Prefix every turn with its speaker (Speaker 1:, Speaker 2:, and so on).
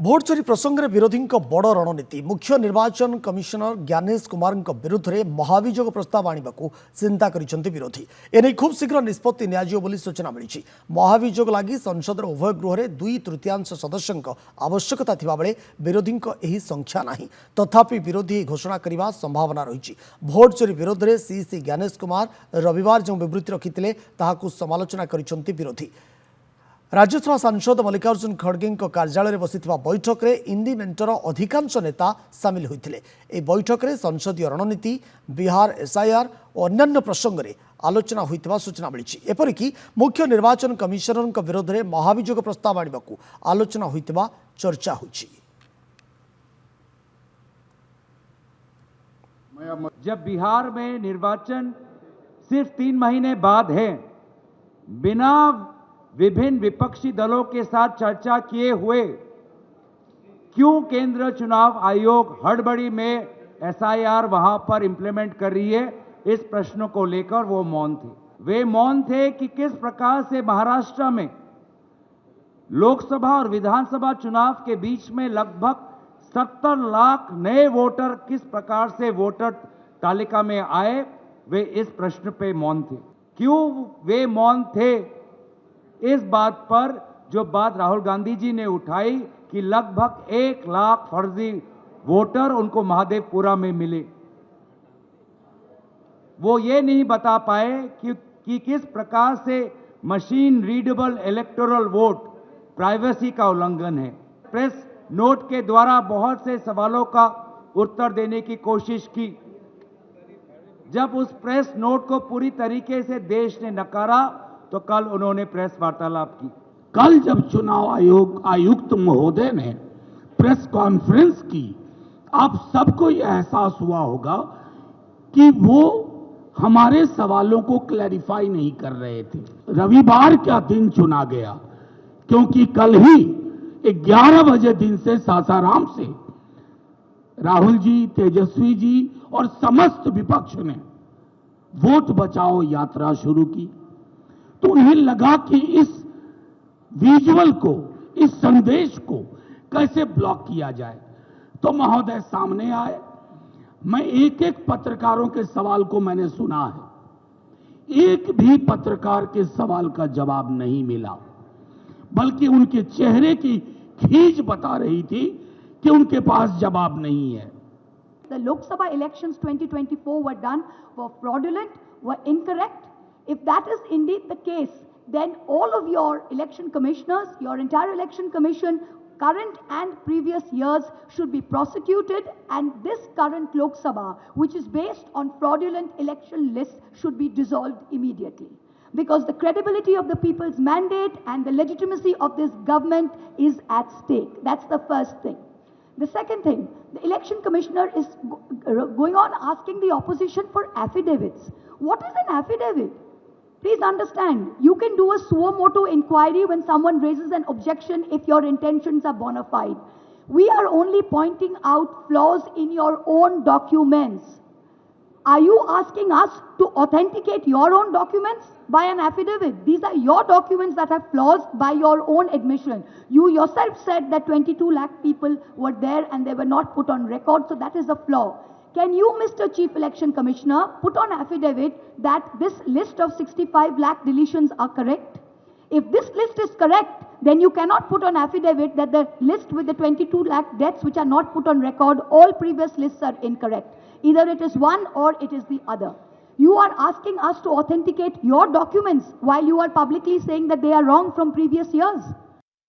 Speaker 1: Vote चोरी प्रसंग में विरोधी बड़ रणनीति मुख्य निर्वाचन कमिशनर ज्ञानेश कुमार विरुद्ध में महाभियोग प्रस्ताव आने को चिंता कर विरोधी एने खूब शीघ्र निष्पत्ति नि सूचना मिली। महाभियोग लगी संसद उभय गृह में 2/3 सदस्यों आवश्यकता थिबा बेले विरोधी यही संख्या नहीं तथापि विरोधी घोषणा करने संभावना रही। भोट चोरी विरोध में सीसी ज्ञानेश कुमार रविवार जो विवृत्ति रखिते समालोचना कर विरोधी। राज्यसभा सांसद मल्लिकार्जुन खड़गे कार्यालय बसी बैठक में इंदी मेंटर अधिकांश नेता सामिल होते। बैठक में संसदीय रणनीति बिहार एसआईआर और अन्य प्रसंग में आलोचना होता सूचना मिली। एपरिक मुख्य निर्वाचन कमिशनर विरोध में महाभियोग प्रस्ताव आने को आलोचना होता चर्चा होती।
Speaker 2: जब बिहार में निर्वाचन सिर्फ 3 महीने बाद है, बिना विभिन्न विपक्षी दलों के साथ चर्चा किए हुए क्यों केंद्र चुनाव आयोग हड़बड़ी में एसआईआर वहां पर इंप्लीमेंट कर रही है, इस प्रश्न को लेकर वो मौन थे। वे मौन थे कि किस प्रकार से महाराष्ट्र में लोकसभा और विधानसभा चुनाव के बीच में लगभग 70 लाख नए वोटर किस प्रकार से वोटर तालिका में आए, वे इस प्रश्न पे मौन थे। क्यों वे मौन थे? इस बात पर जो बात राहुल गांधी जी ने उठाई कि लगभग 1 लाख फर्जी वोटर उनको महादेवपुरा में मिले, वो ये नहीं बता पाए कि किस प्रकार से machine readable electoral vote privacy का उल्लंघन है। प्रेस नोट के द्वारा बहुत से सवालों का उत्तर देने की कोशिश की। जब उस प्रेस नोट को पूरी तरीके से देश ने नकारा तो कल उन्होंने प्रेस वार्तालाप की।
Speaker 3: कल जब चुनाव आयोग आयुक्त महोदय ने प्रेस कॉन्फ्रेंस की, आप सबको यह एहसास हुआ होगा कि वो हमारे सवालों को क्लैरिफाई नहीं कर रहे थे। रविवार का दिन चुना गया क्योंकि कल ही 11 बजे दिन से सासाराम से राहुल जी, तेजस्वी जी और समस्त विपक्ष ने वोट बचाओ यात्रा शुरू की। तो उन्हें लगा कि इस विजुअल को, इस संदेश को कैसे ब्लॉक किया जाए, तो महोदय सामने आए। मैं एक पत्रकारों के सवाल को मैंने सुना है, एक भी पत्रकार के सवाल का जवाब नहीं मिला, बल्कि उनके चेहरे की खींच बता रही थी कि उनके पास जवाब नहीं है।
Speaker 4: The Lok Sabha elections 2024 were done, were fraudulent, were incorrect. If that is indeed the case, then all of your election commissioners, your entire election commission, current and previous years should be prosecuted, and this current Lok Sabha, which is based on fraudulent election lists, should be dissolved immediately. Because the credibility of the people's mandate and the legitimacy of this government is at stake. That's the first thing. The second thing, the election commissioner is going on asking the opposition for affidavits. What is an affidavit? Please understand, you can do a suo motu inquiry when someone raises an objection if your intentions are bona fide. We are only pointing out flaws in your own documents. Are you asking us to authenticate your own documents by an affidavit? These are your documents that have flaws by your own admission. You yourself said that 22 lakh people were there and they were not put on record, so that is a flaw. Can you, Mr. Chief Election Commissioner, put on affidavit that this list of 65 lakh deletions are correct? If this list is correct, then you cannot put on affidavit that the list with the 22 lakh deaths which are not put on record, all previous lists are incorrect. Either it is one or it is the other. You are asking us to authenticate your documents while you are publicly saying that they are wrong from previous years.